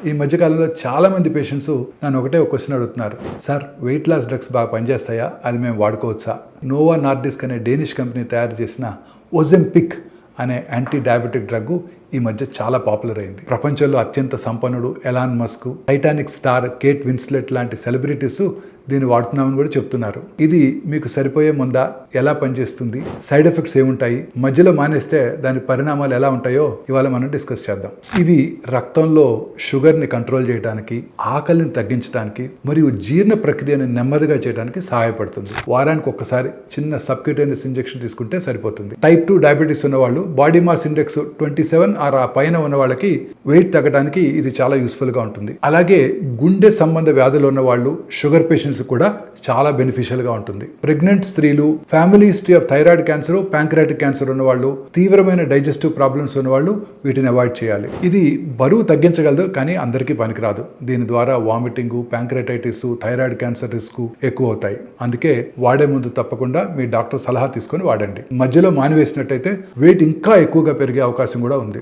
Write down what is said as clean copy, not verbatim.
ఈ మధ్యకాలంలో చాలా మంది పేషెంట్స్ నన్ను ఒకటే ఒక క్వశ్చన్ అడుగుతున్నారు. సార్, వెయిట్ లాస్ డ్రగ్స్ బాగా పనిచేస్తాయా? అది మేము వాడుకోవచ్చా? నోవో నార్డిస్క్ అనే డేనిష్ కంపెనీ తయారు చేసిన ఓజెంపిక్ అనే యాంటీ డయాబెటిక్ డ్రగ్ ఈ మధ్య చాలా పాపులర్ అయింది. ప్రపంచంలో అత్యంత సంపన్నుడు Elon Musk, Titanic star Kate Winslet లాంటి సెలబ్రిటీస్ దీన్ని వాడుతున్నామని కూడా చెప్తున్నారు. ఇది మీకు సరిపోయే ముందా? ఎలా పనిచేస్తుంది? సైడ్ ఎఫెక్ట్స్ ఏముంటాయి? మధ్యలో మానేస్తే దాని పరిణామాలు ఎలా ఉంటాయో ఇవాళ మనం డిస్కస్ చేద్దాం. ఇవి రక్తంలో షుగర్ని కంట్రోల్ చేయడానికి, ఆకలిని తగ్గించడానికి మరియు జీర్ణ ప్రక్రియని నెమ్మదిగా చేయడానికి సహాయపడుతుంది. వారానికి ఒక్కసారి చిన్న సబ్క్యూటేనియస్ ఇంజెక్షన్ తీసుకుంటే సరిపోతుంది. టైప్ 2 డయాబెటీస్ ఉన్న వాళ్ళు, బాడీ మాస్ ఇండెక్స్ 27 ఆ పైన ఉన్న వాళ్ళకి వెయిట్ తగ్గడానికి ఇది చాలా యూస్ఫుల్ గా ఉంటుంది. అలాగే గుండె సంబంధ వ్యాధులు ఉన్న వాళ్ళు, షుగర్ పేషెంట్స్ కూడా చాలా బెనిఫిషియల్ గా ఉంటుంది. ప్రెగ్నెంట్ స్త్రీలు, family history of thyroid cancer, pancreatic cancer ఉన్న వాళ్ళు, తీవ్రమైన డైజెస్టివ్ ప్రాబ్లమ్స్ ఉన్న వాళ్ళు వీటిని అవాయిడ్ చేయాలి. ఇది బరువు తగ్గించగలదు, కానీ అందరికీ పనికిరాదు. దీని ద్వారా vomiting, pancreatitis, thyroid cancer risk ఎక్కువ అవుతాయి. అందుకే వాడే ముందు తప్పకుండా మీ డాక్టర్ సలహా తీసుకొని వాడండి. మధ్యలో మానివేసినట్టయితే వెయిట్ ఇంకా ఎక్కువగా పెరిగే అవకాశం కూడా ఉంది.